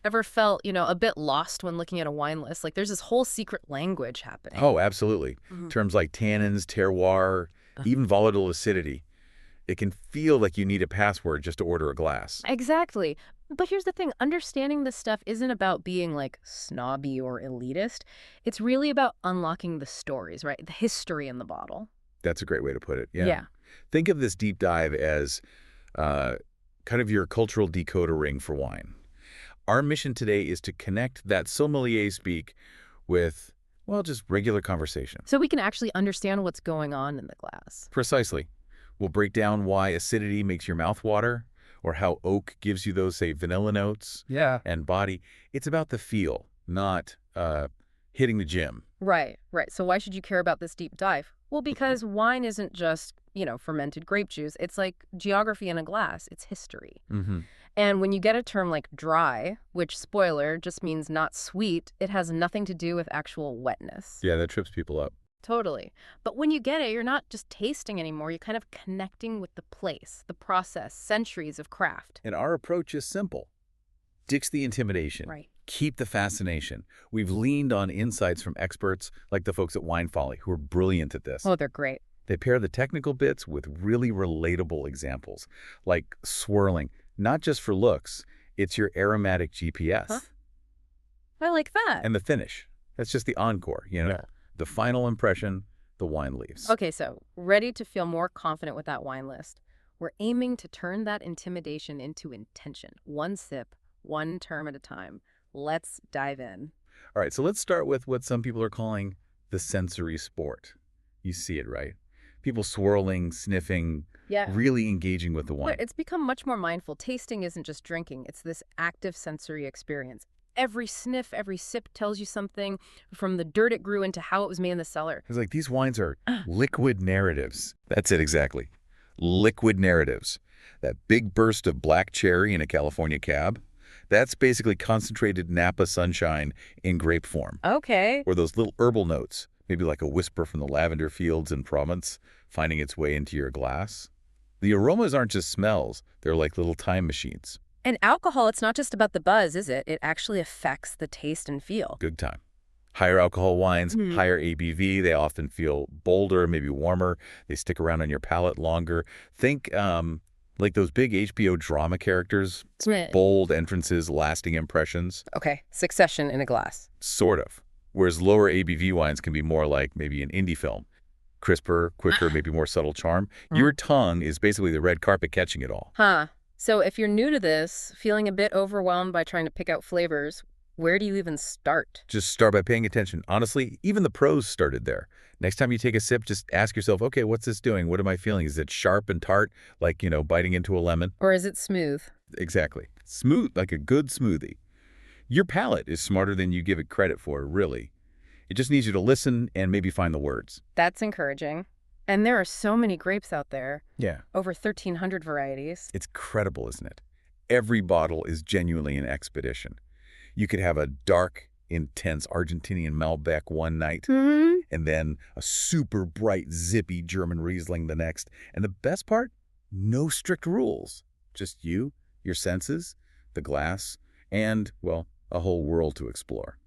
Ever felt, a bit lost when looking at a wine list? Like there's this whole secret language happening. Oh, absolutely. Mhm. Terms like tannins, terroir, even volatile acidity. It can feel like you need a password just to order a glass. Exactly. But here's the thing, understanding this stuff isn't about being like snobby or elitist. It's really about unlocking the stories, right? The history in the bottle. That's a great way to put it, yeah. Yeah. Think of this deep dive as uh, kind of your cultural decoder ring for wine. Our mission today is to connect that sommelier speak with, well, just regular conversation. So we can actually understand what's going on in the glass. Precisely. We'll break down why acidity makes your mouth water, or how oak gives you those, say, vanilla notes and body. It's about the feel, not hitting the gym. Right, right. So why should you care about this deep dive? Well, because wine isn't just, fermented grape juice. It's like geography in a glass. It's history. Mm-hmm. And when you get a term like dry, which, spoiler, just means not sweet, it has nothing to do with actual wetness. Yeah, that trips people up. Totally. But when you get it, you're not just tasting anymore. You're kind of connecting with the place, the process, centuries of craft. And our approach is simple. Ditch the intimidation. Right. Keep the fascination. We've leaned on insights from experts like the folks at Wine Folly, who are brilliant at this. Oh, they're great. They pair the technical bits with really relatable examples, like swirling, not just for looks, it's your aromatic GPS. Huh? I like that. And the finish. That's just the encore, Yeah. The final impression the wine leaves. Okay, so ready to feel more confident with that wine list. We're aiming to turn that intimidation into intention. One sip, one term at a time. Let's dive in. All right, so let's start with what some people are calling the sensory sport. You see it, right? People swirling, sniffing, Yeah. really engaging with the wine. It's become much more mindful. Tasting isn't just drinking. It's this active sensory experience. Every sniff, every sip tells you something, from the dirt it grew into how it was made in the cellar. It's like these wines are liquid narratives. That's it exactly. Liquid narratives. That big burst of black cherry in a California cab, that's basically concentrated Napa sunshine in grape form. Okay. Or those little herbal notes, maybe like a whisper from the lavender fields in Provence, finding its way into your glass. The aromas aren't just smells, they're like little time machines. And alcohol, it's not just about the buzz, is it? It actually affects the taste and feel. Good time. Higher alcohol wines, Mhm. higher ABV, they often feel bolder, maybe warmer. They stick around on your palate longer. Think like those big HBO drama characters, bold entrances, lasting impressions. Okay, Succession in a glass. Sort of. Whereas lower ABV wines can be more like maybe an indie film. Crisper, quicker, maybe more subtle charm. Your tongue is basically the red carpet catching it all. Huh. So if you're new to this, feeling a bit overwhelmed by trying to pick out flavors, where do you even start? Just start by paying attention. Honestly, even the pros started there. Next time you take a sip, just ask yourself, okay, what's this doing? What am I feeling? Is it sharp and tart, like, biting into a lemon? Or is it smooth? Exactly. Smooth, like a good smoothie. Your palate is smarter than you give it credit for, really. It just needs you to listen and maybe find the words. That's encouraging. And there are so many grapes out there. Yeah. Over 1,300 varieties. It's credible, isn't it? Every bottle is genuinely an expedition. You could have a dark, intense Argentinian Malbec one night, and then a super bright, zippy German Riesling the next. And the best part? No strict rules. Just you, your senses, the glass, and, well, a whole world to explore.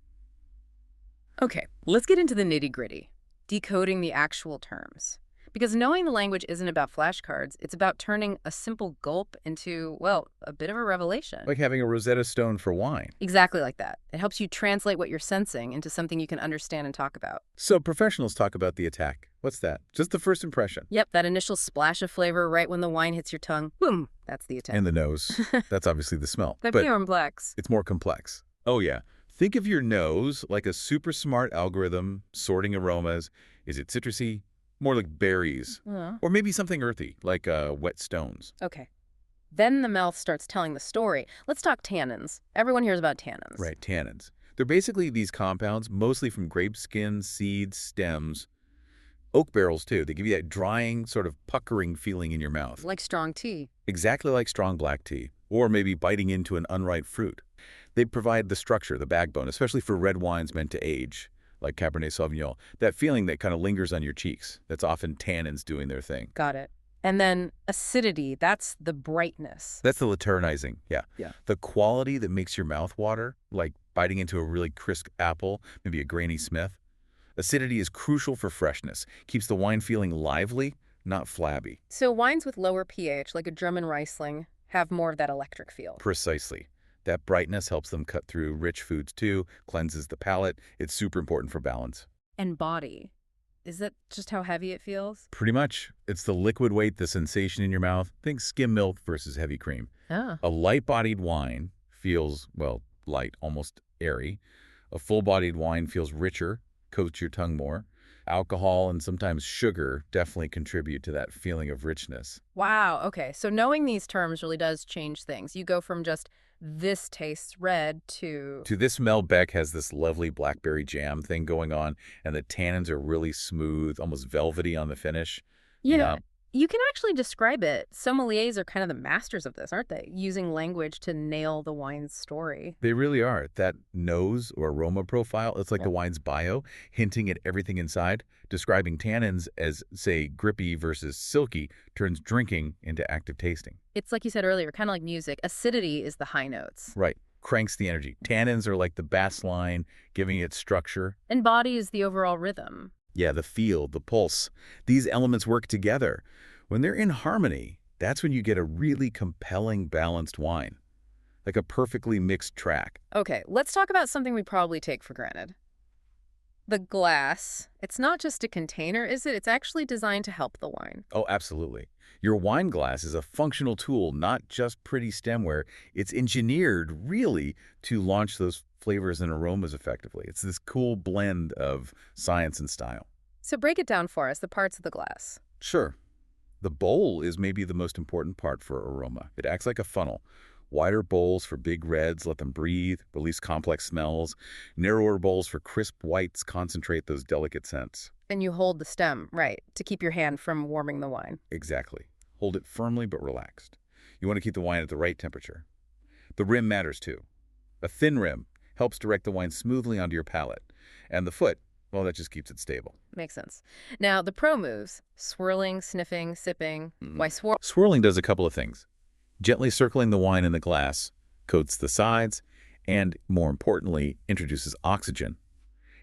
Okay, let's get into the nitty-gritty. Decoding the actual terms. Because knowing the language isn't about flashcards, it's about turning a simple gulp into, well, a bit of a revelation. Like having a Rosetta Stone for wine. Exactly like that. It helps you translate what you're sensing into something you can understand and talk about. So professionals talk about the attack. What's that? Just the first impression. Yep, that initial splash of flavor right when the wine hits your tongue. Boom, that's the attack. And the nose. That's obviously the smell. The But pure and blacks. it's more complex. Oh, yeah. Think of your nose like a super smart algorithm sorting aromas. Is it citrusy? More like berries. Or maybe something earthy, like wet stones. Okay. Then the mouth starts telling the story. Let's talk tannins. Everyone hears about tannins. Right, tannins. They're basically these compounds, mostly from grape skins, seeds, stems. Oak barrels, too. They give you that drying, sort of puckering feeling in your mouth. Like strong tea. Exactly like strong black tea. Or maybe biting into an unripe fruit. They provide the structure, the backbone, especially for red wines meant to age, like Cabernet Sauvignon. That feeling that kind of lingers on your cheeks. That's often tannins doing their thing. Got it. And then acidity, that's the brightness. That's the laternizing, yeah. Yeah. The quality that makes your mouth water, like biting into a really crisp apple, maybe a Granny Smith. Acidity is crucial for freshness, keeps the wine feeling lively, not flabby. So wines with lower pH, like a German Riesling, have more of that electric feel. Precisely. That brightness helps them cut through rich foods too, cleanses the palate. It's super important for balance. And body. Is that just how heavy it feels? Pretty much. It's the liquid weight, the sensation in your mouth. Think skim milk versus heavy cream. Ah. A light-bodied wine feels, well, light, almost airy. A full-bodied wine feels richer, coats your tongue more. Alcohol and sometimes sugar definitely contribute to that feeling of richness. Wow, okay. So knowing these terms really does change things. You go from just this tastes red to... To this, Malbec has this lovely blackberry jam thing going on, and the tannins are really smooth, almost velvety on the finish. Yeah, you can actually describe it. Sommeliers are kind of the masters of this, aren't they? Using language to nail the wine's story. They really are. That nose or aroma profile, it's like the wine's bio, hinting at everything inside. Describing tannins as, say, grippy versus silky turns drinking into active tasting. It's like you said earlier, kind of like music. Acidity is the high notes. Right. Cranks the energy. Tannins are like the bass line, giving it structure. And body is the overall rhythm. Yeah, the feel, the pulse. These elements work together. When they're in harmony, that's when you get a really compelling, balanced wine. Like a perfectly mixed track. Okay, let's talk about something we probably take for granted. The glass. It's not just a container, is it? It's actually designed to help the wine. Oh, absolutely. Your wine glass is a functional tool, not just pretty stemware. It's engineered, really, to launch those flavors and aromas effectively. It's this cool blend of science and style. So break it down for us, the parts of the glass. Sure. The bowl is maybe the most important part for aroma. It acts like a funnel. Wider bowls for big reds let them breathe, release complex smells. Narrower bowls for crisp whites concentrate those delicate scents. And you hold the stem, right, to keep your hand from warming the wine. Exactly. Hold it firmly but relaxed. You want to keep the wine at the right temperature. The rim matters too. A thin rim helps direct the wine smoothly onto your palate. And the foot, well, that just keeps it stable. Makes sense. Now, the pro moves, swirling, sniffing, sipping. Why swirl? Swirling does a couple of things. Gently circling the wine in the glass coats the sides and, more importantly, introduces oxygen.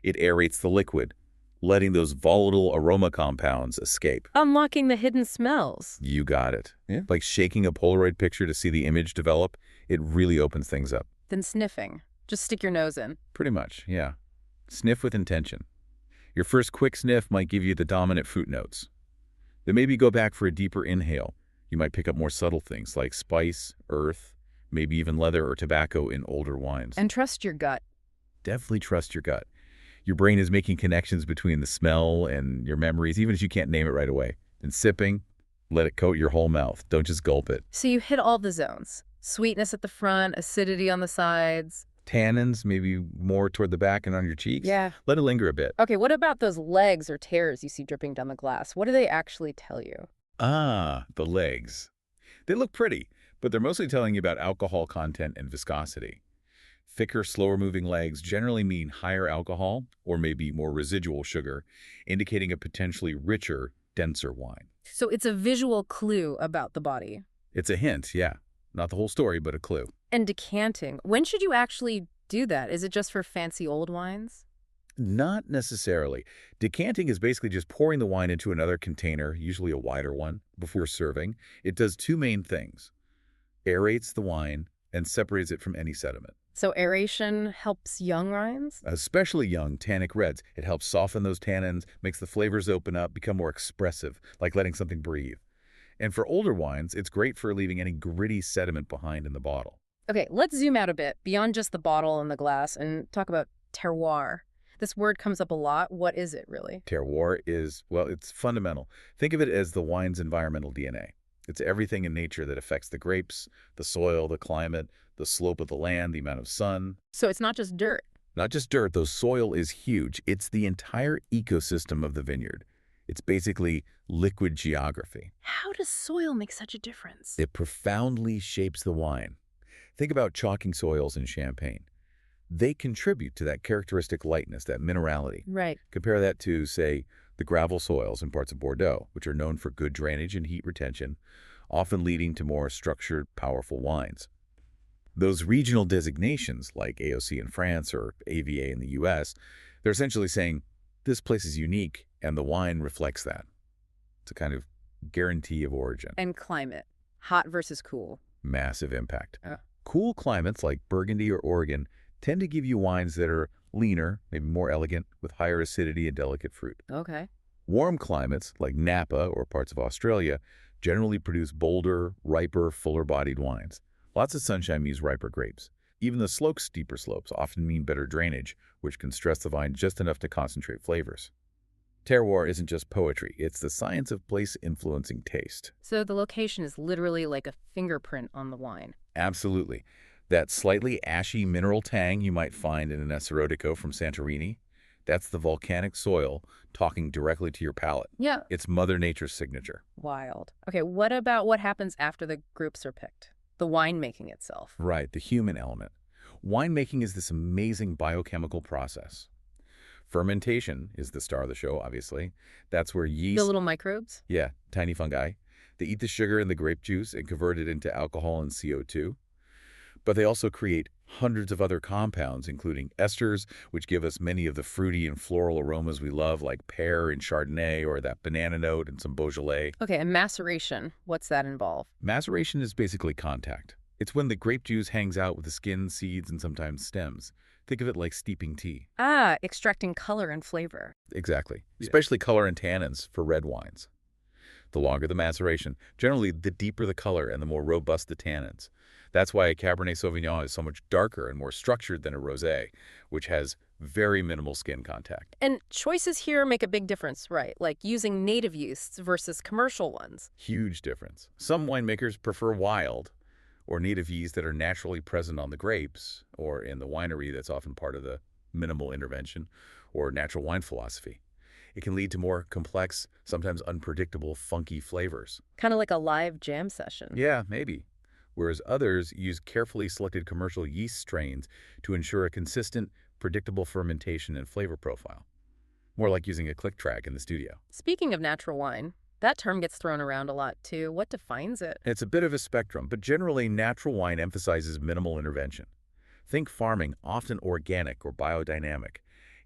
It aerates the liquid, letting those volatile aroma compounds escape. Unlocking the hidden smells. You got it. Yeah. Like shaking a Polaroid picture to see the image develop, it really opens things up. Then sniffing. Just stick your nose in. Pretty much, yeah. Sniff with intention. Your first quick sniff might give you the dominant fruit notes. Then maybe go back for a deeper inhale. You might pick up more subtle things like spice, earth, maybe even leather or tobacco in older wines. And trust your gut. Definitely trust your gut. Your brain is making connections between the smell and your memories, even if you can't name it right away. And sipping, let it coat your whole mouth. Don't just gulp it. So you hit all the zones. Sweetness at the front, acidity on the sides. Tannins, maybe more toward the back and on your cheeks. Yeah. Let it linger a bit. Okay, what about those legs or tears you see dripping down the glass? What do they actually tell you? Ah, the legs. They look pretty, but they're mostly telling you about alcohol content and viscosity. Thicker, slower-moving legs generally mean higher alcohol or maybe more residual sugar, indicating a potentially richer, denser wine. So it's a visual clue about the body. It's a hint, yeah. Not the whole story, but a clue. And decanting. When should you actually do that? Is it just for fancy old wines? Not necessarily. Decanting is basically just pouring the wine into another container, usually a wider one, before serving. It does two main things. Aerates the wine and separates it from any sediment. So aeration helps young wines? Especially young, tannic reds. It helps soften those tannins, makes the flavors open up, become more expressive, like letting something breathe. And for older wines, it's great for leaving any gritty sediment behind in the bottle. Okay, let's zoom out a bit beyond just the bottle and the glass and talk about terroir. This word comes up a lot. What is it, really? Terroir is, well, it's fundamental. Think of it as the wine's environmental DNA. It's everything in nature that affects the grapes, the soil, the climate, the slope of the land, the amount of sun. So it's not just dirt. Not just dirt, though soil is huge. It's the entire ecosystem of the vineyard. It's basically liquid geography. How does soil make such a difference? It profoundly shapes the wine. Think about chalking soils in Champagne. They contribute to that characteristic lightness, that minerality. Right. Compare that to, say, the gravel soils in parts of Bordeaux, which are known for good drainage and heat retention, often leading to more structured, powerful wines. Those regional designations, like AOC in France or AVA in the US, they're essentially saying, this place is unique, and the wine reflects that. It's a kind of guarantee of origin. And climate. Hot versus cool. Massive impact. Uh. Cool climates like Burgundy or Oregon tend to give you wines that are leaner, maybe more elegant, with higher acidity and delicate fruit. Okay. Warm climates like Napa or parts of Australia generally produce bolder, riper, fuller-bodied wines. Lots of sunshine means riper grapes. Even the steeper slopes often mean better drainage, which can stress the vine just enough to concentrate flavors. Terroir isn't just poetry, it's the science of place influencing taste. So the location is literally like a fingerprint on the wine. Absolutely. That slightly ashy mineral tang you might find in an Erotico from Santorini, that's the volcanic soil talking directly to your palate. Yeah. It's Mother Nature's signature. Wild. Okay, what about what happens after the groups are picked? The winemaking itself. Right, the human element. Winemaking is this amazing biochemical process. Fermentation is the star of the show, obviously. That's where yeast... The little microbes? Yeah, tiny fungi. They eat the sugar in the grape juice and convert it into alcohol and CO2. But they also create hundreds of other compounds, including esters, which give us many of the fruity and floral aromas we love, like pear in Chardonnay or that banana note in some Beaujolais. Okay, and maceration, what's that involve? Maceration is basically contact. It's when the grape juice hangs out with the skin, seeds, and sometimes stems. Think of it like steeping tea. Ah, extracting color and flavor. Exactly. Especially color and tannins for red wines. The longer the maceration, generally the deeper the color and the more robust the tannins. That's why a Cabernet Sauvignon is so much darker and more structured than a rosé, which has very minimal skin contact. And choices here make a big difference, right? Like using native yeasts versus commercial ones. Huge difference. Some winemakers prefer wild or native yeasts that are naturally present on the grapes, or in the winery that's often part of the minimal intervention or natural wine philosophy. It can lead to more complex, sometimes unpredictable, funky flavors. Kind of like a live jam session. Yeah, maybe. Whereas others use carefully selected commercial yeast strains to ensure a consistent, predictable fermentation and flavor profile. More like using a click track in the studio. Speaking of natural wine, that term gets thrown around a lot too. What defines it? It's a bit of a spectrum, but generally natural wine emphasizes minimal intervention. Think farming, often organic or biodynamic.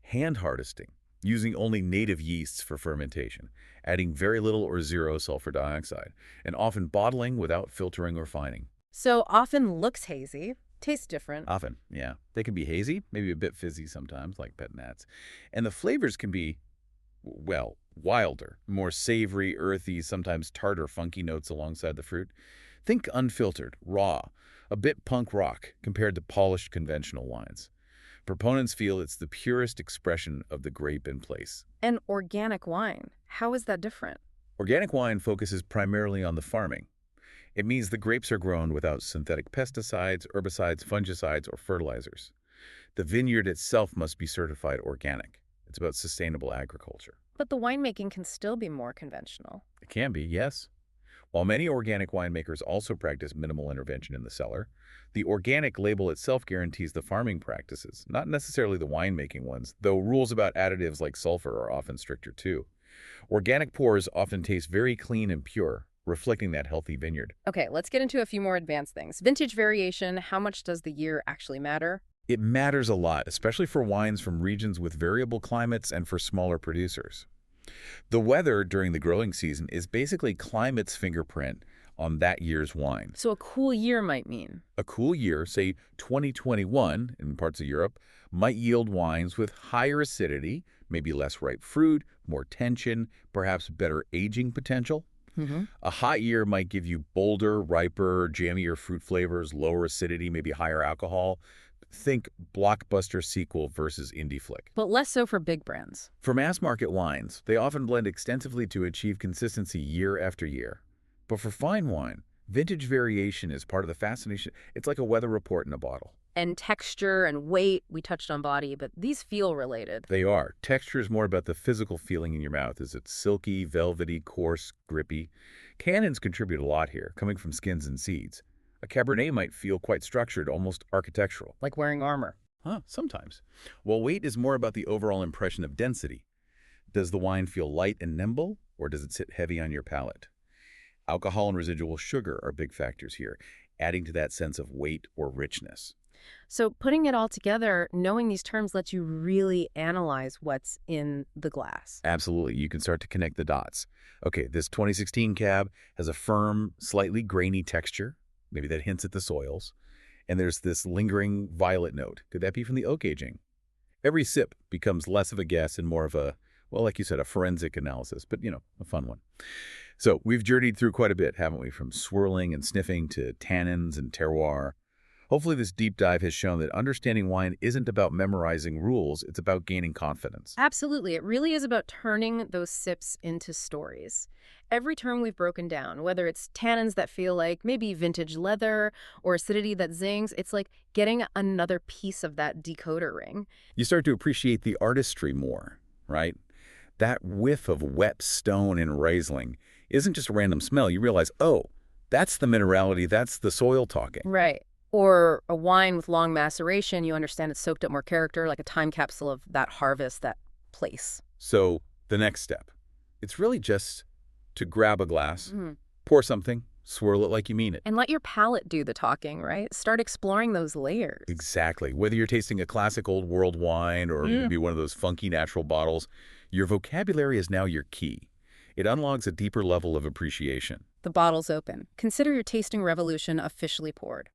Hand harvesting, using only native yeasts for fermentation, adding very little or zero sulfur dioxide, and often bottling without filtering or fining. So often looks hazy, tastes different. Often, yeah. They can be hazy, maybe a bit fizzy sometimes, like pet nats. And the flavors can be, well, wilder, more savory, earthy, sometimes tart or funky notes alongside the fruit. Think unfiltered, raw, a bit punk rock compared to polished conventional wines. Proponents feel it's the purest expression of the grape in place. And organic wine, how is that different? Organic wine focuses primarily on the farming. It means the grapes are grown without synthetic pesticides, herbicides, fungicides, or fertilizers. The vineyard itself must be certified organic. It's about sustainable agriculture. But the winemaking can still be more conventional. It can be, yes. While many organic winemakers also practice minimal intervention in the cellar, the organic label itself guarantees the farming practices, not necessarily the winemaking ones, though rules about additives like sulfur are often stricter too. Organic pours often taste very clean and pure, reflecting that healthy vineyard. Okay, let's get into a few more advanced things. Vintage variation, how much does the year actually matter? It matters a lot, especially for wines from regions with variable climates and for smaller producers. The weather during the growing season is basically climate's fingerprint on that year's wine. So a cool year might mean? A cool year, say 2021 in parts of Europe, might yield wines with higher acidity, maybe less ripe fruit, more tension, perhaps better aging potential. A hot year might give you bolder, riper, jammier fruit flavors, lower acidity, maybe higher alcohol. Think blockbuster sequel versus indie flick. But less so for big brands. For mass market wines, they often blend extensively to achieve consistency year after year. But for fine wine, vintage variation is part of the fascination. It's like a weather report in a bottle. And texture and weight, we touched on body, but these feel related. They are. Texture is more about the physical feeling in your mouth. Is it silky, velvety, coarse, grippy? Tannins contribute a lot here, coming from skins and seeds. A Cabernet might feel quite structured, almost architectural. Like wearing armor. Sometimes. While weight is more about the overall impression of density. Does the wine feel light and nimble, or does it sit heavy on your palate? Alcohol and residual sugar are big factors here, adding to that sense of weight or richness. So putting it all together, knowing these terms lets you really analyze what's in the glass. Absolutely, you can start to connect the dots. Okay, this 2016 cab has a firm, slightly grainy texture. Maybe that hints at the soils. And there's this lingering violet note. Could that be from the oak aging? Every sip becomes less of a guess and more of a, well, like you said, a forensic analysis, but, a fun one. So we've journeyed through quite a bit, haven't we? From swirling and sniffing to tannins and terroir. Hopefully this deep dive has shown that understanding wine isn't about memorizing rules, it's about gaining confidence. Absolutely. It really is about turning those sips into stories. Every term we've broken down, whether it's tannins that feel like maybe vintage leather or acidity that zings, it's like getting another piece of that decoder ring. You start to appreciate the artistry more, right? That whiff of wet stone and Riesling isn't just a random smell. You realize, oh, that's the minerality, that's the soil talking. Right. Or a wine with long maceration, you understand it's soaked up more character, like a time capsule of that harvest, that place. So the next step, it's really just to grab a glass, Mhm. pour something, swirl it like you mean it. And let your palate do the talking, right? Start exploring those layers. Exactly. Whether you're tasting a classic old world wine or maybe one of those funky natural bottles, your vocabulary is now your key. It unlocks a deeper level of appreciation. The bottle's open. Consider your tasting revolution officially poured.